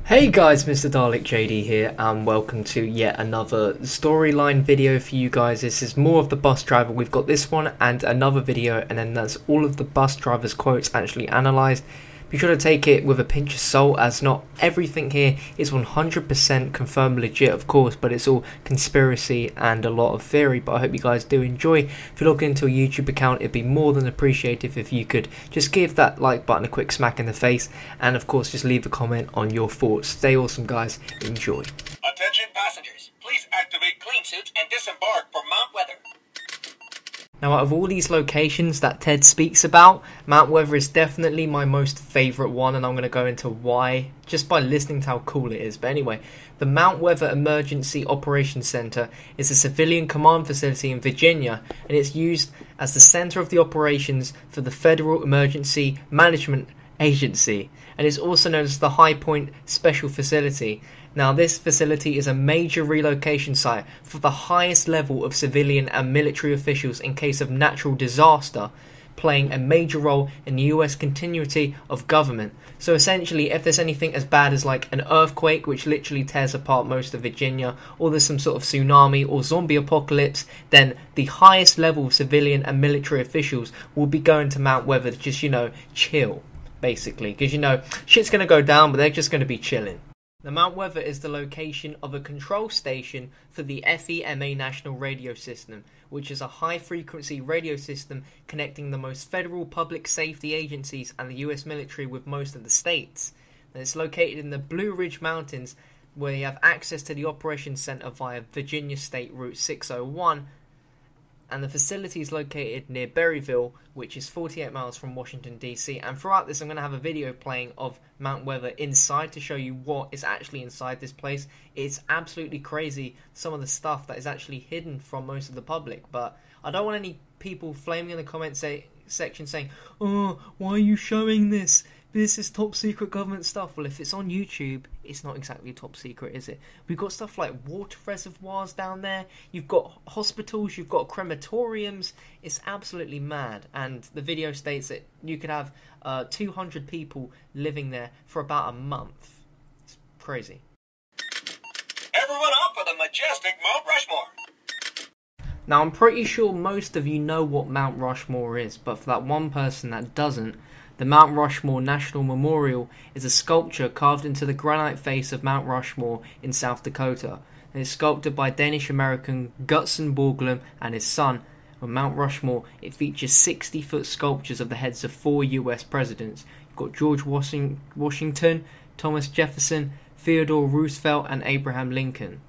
Hey guys, Mr. Dalek JD here, and welcome to yet another storyline video for you guys. This is more of the bus driver. We've got this one and another video, and then that's all of the bus driver's quotes actually analysed. Be sure to take it with a pinch of salt, as not everything here is 100% confirmed legit, of course, but it's all conspiracy and a lot of theory. But I hope you guys do enjoy. If you log into a YouTube account, it'd be more than appreciated if you could just give that like button a quick smack in the face, and of course just leave a comment on your thoughts. Stay awesome guys, enjoy. Attention passengers, please activate clean suits and disembark for Mount Weather. Now, out of all these locations that Ted speaks about, Mount Weather is definitely my most favourite one, and I'm going to go into why just by listening to how cool it is. But anyway, the Mount Weather Emergency Operations Center is a civilian command facility in Virginia, and it's used as the center of the operations for the Federal Emergency Management Agency, and it's also known as the High Point Special Facility. Now, this facility is a major relocation site for the highest level of civilian and military officials in case of natural disaster, playing a major role in the US continuity of government. So essentially, if there's anything as bad as like an earthquake, which literally tears apart most of Virginia, or there's some sort of tsunami or zombie apocalypse, then the highest level of civilian and military officials will be going to Mount Weather to just, chill, basically. Because, shit's going to go down, but they're just going to be chilling. The Mount Weather is the location of a control station for the FEMA National Radio System, which is a high-frequency radio system connecting the most federal public safety agencies and the US military with most of the states. And it's located in the Blue Ridge Mountains, where you have access to the Operations Center via Virginia State Route 601, and the facility is located near Berryville, which is 48 miles from Washington DC. And throughout this, I'm going to have a video playing of Mount Weather inside to show you what is actually inside this place. It's absolutely crazy, some of the stuff that is actually hidden from most of the public. But I don't want any people flaming in the comment section saying, "Oh, why are you showing this? This is top secret government stuff." Well, if it's on YouTube, it's not exactly top secret, is it? We've got stuff like water reservoirs down there. You've got hospitals, you've got crematoriums. It's absolutely mad. And the video states that you could have 200 people living there for about a month. It's crazy. Everyone up for the majestic Mount Rushmore. Now, I'm pretty sure most of you know what Mount Rushmore is, but for that one person that doesn't, the Mount Rushmore National Memorial is a sculpture carved into the granite face of Mount Rushmore in South Dakota. And it's sculpted by Danish-American Gutzon Borglum and his son. On Mount Rushmore, it features 60-foot sculptures of the heads of 4 US presidents. You've got George Washington, Thomas Jefferson, Theodore Roosevelt, and Abraham Lincoln.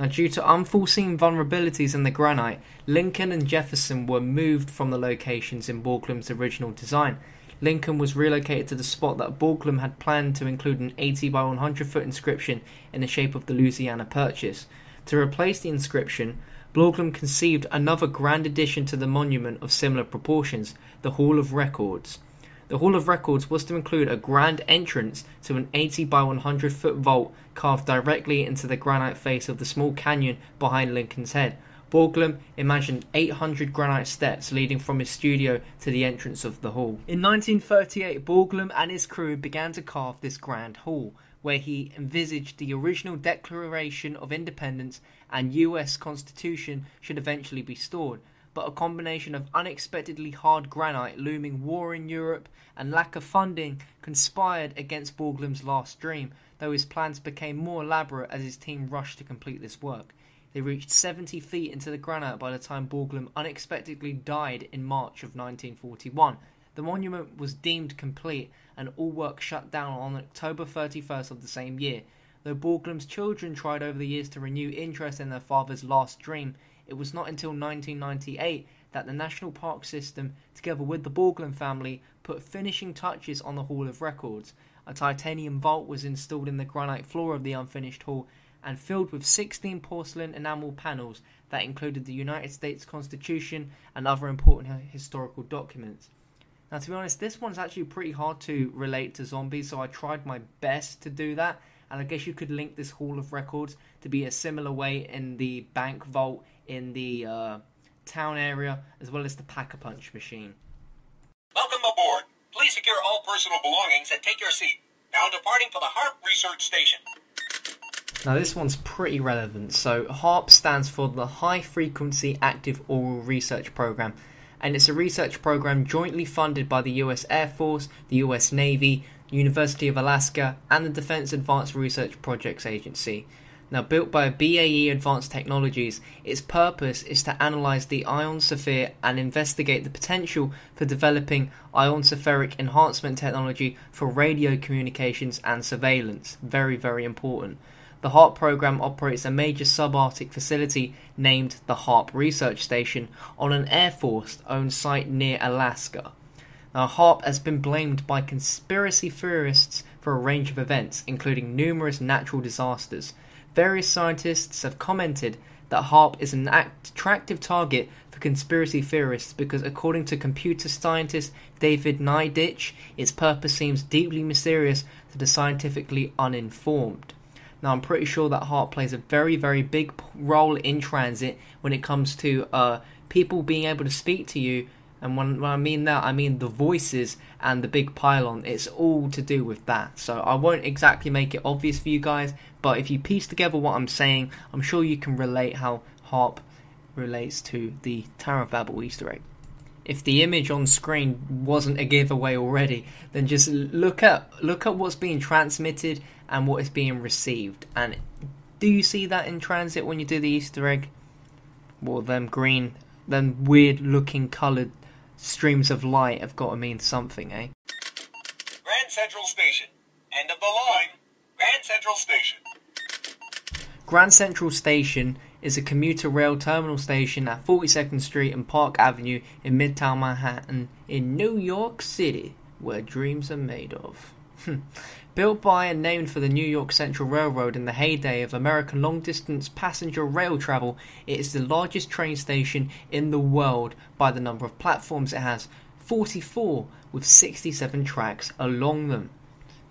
Now, due to unforeseen vulnerabilities in the granite, Lincoln and Jefferson were moved from the locations in Borglum's original design. Lincoln was relocated to the spot that Borglum had planned to include an 80 by 100 foot inscription in the shape of the Louisiana Purchase. To replace the inscription, Borglum conceived another grand addition to the monument of similar proportions, the Hall of Records. The Hall of Records was to include a grand entrance to an 80 by 100 foot vault carved directly into the granite face of the small canyon behind Lincoln's head. Borglum imagined 800 granite steps leading from his studio to the entrance of the hall. In 1938, Borglum and his crew began to carve this grand hall, where he envisaged the original Declaration of Independence and US Constitution should eventually be stored. But a combination of unexpectedly hard granite, looming war in Europe, and lack of funding conspired against Borglum's last dream, though his plans became more elaborate as his team rushed to complete this work. They reached 70 feet into the granite by the time Borglum unexpectedly died in March of 1941. The monument was deemed complete, and all work shut down on October 31st of the same year. Though Borglum's children tried over the years to renew interest in their father's last dream, it was not until 1998 that the National Park System, together with the Borglum family, put finishing touches on the Hall of Records. A titanium vault was installed in the granite floor of the unfinished hall and filled with 16 porcelain enamel panels that included the United States Constitution and other important historical documents. Now, to be honest, this one's actually pretty hard to relate to zombies, so I tried my best to do that, and I guess you could link this Hall of Records to be a similar way in the bank vault in the town area, as well as the Pack-a-Punch machine. Welcome aboard. Please secure all personal belongings and take your seat. Now departing for the Harp Research Station. Now this one's pretty relevant. So HARP stands for the High Frequency Active Oral Research Program, and it's a research program jointly funded by the US Air Force, the US Navy, University of Alaska, and the Defense Advanced Research Projects Agency. Now built by BAE Advanced Technologies, its purpose is to analyze the ionosphere and investigate the potential for developing ionospheric enhancement technology for radio communications and surveillance. Very, very important. The HARP program operates a major subarctic facility named the Harp Research Station on an Air Force-owned site near Alaska. Now, HARP has been blamed by conspiracy theorists for a range of events, including numerous natural disasters. Various scientists have commented that HARP is an attractive target for conspiracy theorists because, according to computer scientist David Niditch, its purpose seems deeply mysterious to the scientifically uninformed. Now, I'm pretty sure that HARP plays a very, very big role in TranZit when it comes to people being able to speak to you. And when I mean that, I mean the voices and the big pylon. It's all to do with that. So I won't exactly make it obvious for you guys, but if you piece together what I'm saying, I'm sure you can relate how HARP relates to the Tower of Babel Easter egg. If the image on screen wasn't a giveaway already, then just look at what's being transmitted and what is being received. And do you see that in TranZit when you do the Easter egg? Well, them weird looking coloured streams of light have got to mean something, eh? Grand Central Station. End of the line. Grand Central Station. Grand Central Station is a commuter rail terminal station at 42nd Street and Park Avenue in Midtown Manhattan in New York City, where dreams are made of. Built by and named for the New York Central Railroad in the heyday of American long-distance passenger rail travel, it is the largest train station in the world by the number of platforms it has, 44, with 67 tracks along them.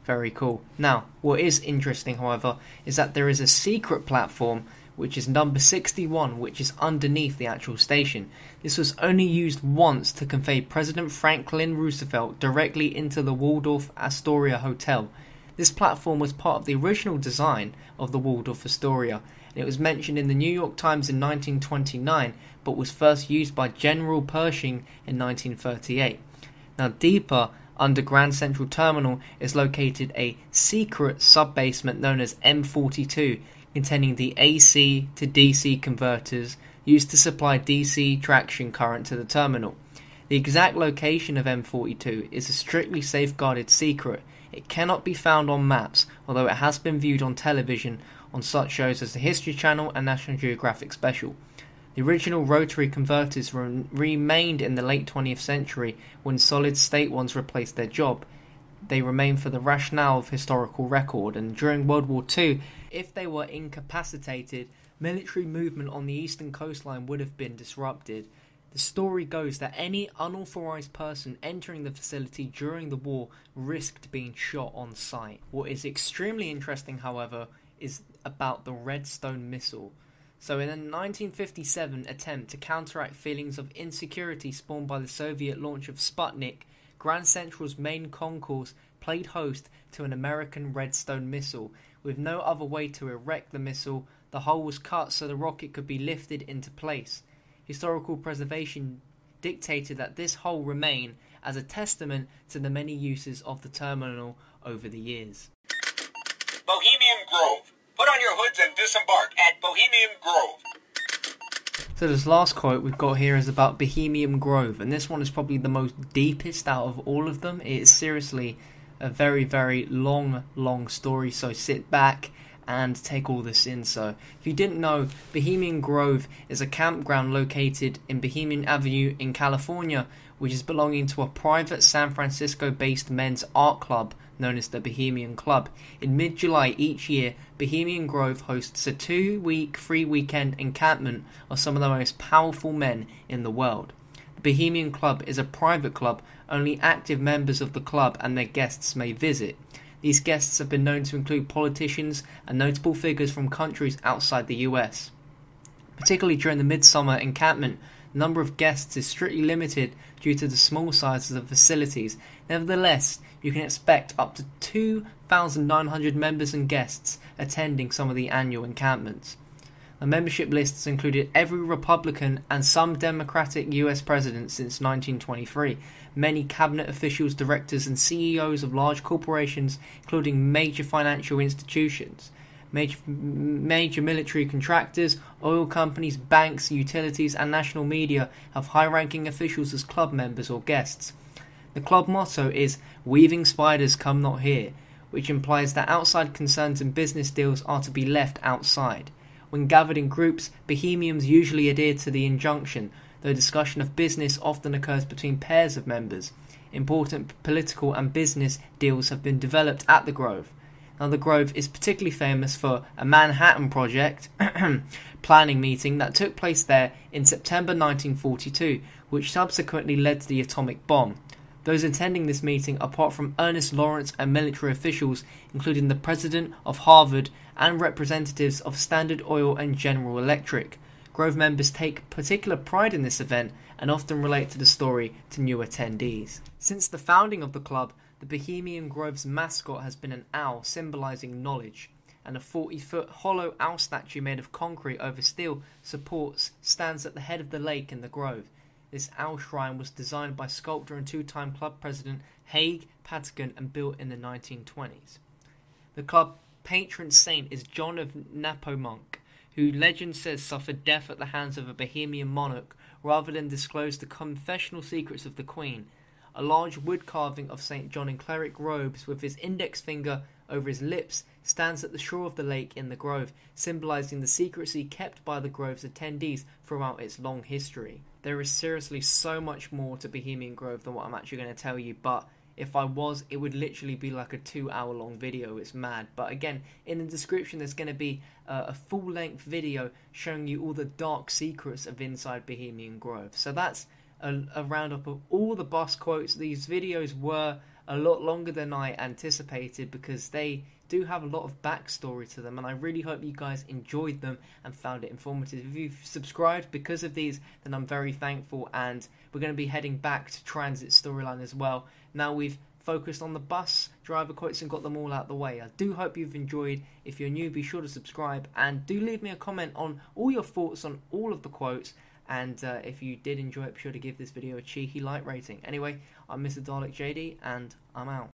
Very cool. Now, what is interesting, however, is that there is a secret platform which is number 61, which is underneath the actual station. This was only used once to convey President Franklin Roosevelt directly into the Waldorf Astoria Hotel. This platform was part of the original design of the Waldorf Astoria, and it was mentioned in the New York Times in 1929, but was first used by General Pershing in 1938. Now, deeper under Grand Central Terminal is located a secret sub-basement known as M42, containing the AC to DC converters used to supply DC traction current to the terminal. The exact location of M42 is a strictly safeguarded secret. It cannot be found on maps, although it has been viewed on television on such shows as the History Channel and National Geographic Special. The original rotary converters remained in the late 20th century when solid-state ones replaced their job. They remain for the rationale of historical record, and during World War II, if they were incapacitated, military movement on the eastern coastline would have been disrupted. The story goes that any unauthorized person entering the facility during the war risked being shot on sight. What is extremely interesting, however, is about the Redstone missile. So in a 1957 attempt to counteract feelings of insecurity spawned by the Soviet launch of Sputnik, Grand Central's main concourse played host to an American Redstone missile. With no other way to erect the missile, the hull was cut so the rocket could be lifted into place. Historical preservation dictated that this hull remain as a testament to the many uses of the terminal over the years. Bohemian Grove. Put on your hoods and disembark at Bohemian Grove. So this last quote we've got here is about Bohemian Grove, and this one is probably the most deepest out of all of them. It is seriously a very, very long story, so sit back and take all this in. So if you didn't know, Bohemian Grove is a campground located in Bohemian Avenue in California, which is belonging to a private San Francisco-based men's art club known as the Bohemian Club. In mid-July each year, Bohemian Grove hosts a 2-week free weekend encampment of some of the most powerful men in the world. The Bohemian Club is a private club. Only active members of the club and their guests may visit. These guests have been known to include politicians and notable figures from countries outside the US. Particularly during the midsummer encampment, The number of guests is strictly limited due to the small sizes of facilities. Nevertheless, you can expect up to 2,900 members and guests attending some of the annual encampments. The membership list has included every Republican and some Democratic US president since 1923, many cabinet officials, directors and CEOs of large corporations, including major financial institutions, major military contractors, oil companies, banks, utilities and national media have high-ranking officials as club members or guests. The club motto is "Weaving spiders come not here," which implies that outside concerns and business deals are to be left outside. When gathered in groups, Bohemians usually adhere to the injunction, though discussion of business often occurs between pairs of members. Important political and business deals have been developed at the Grove. Now, the Grove is particularly famous for a Manhattan Project planning meeting that took place there in September 1942, which subsequently led to the atomic bomb. Those attending this meeting, apart from Ernest Lawrence and military officials, including the president of Harvard and representatives of Standard Oil and General Electric. Grove members take particular pride in this event and often relate to the story to new attendees. Since the founding of the club, the Bohemian Grove's mascot has been an owl symbolizing knowledge, and a 40-foot hollow owl statue made of concrete over steel supports stands at the head of the lake in the Grove. This owl shrine was designed by sculptor and two-time club president Haig Patagon and built in the 1920s. The club patron saint is John of Nepomuk, who legend says suffered death at the hands of a Bohemian monarch rather than disclose the confessional secrets of the Queen. A large wood carving of St. John in cleric robes with his index finger over his lips stands at the shore of the lake in the Grove, symbolizing the secrecy kept by the Grove's attendees throughout its long history. There is seriously so much more to Bohemian Grove than what I'm actually going to tell you, but if I was, it would literally be like a 2-hour long video. It's mad. But again, in the description there's going to be a full-length video showing you all the dark secrets of inside Bohemian Grove. So that's a roundup of all the bus quotes. These videos were a lot longer than I anticipated because they do have a lot of backstory to them, and I really hope you guys enjoyed them and found it informative. If you've subscribed because of these, then I'm very thankful, and we're going to be heading back to TranZit storyline as well. Now we've focused on the bus driver quotes and got them all out the way. I do hope you've enjoyed. If you're new, be sure to subscribe, and do leave me a comment on all your thoughts on all of the quotes. And if you did enjoy it, be sure to give this video a cheeky like rating. Anyway, I'm Mr. Dalek JD, and I'm out.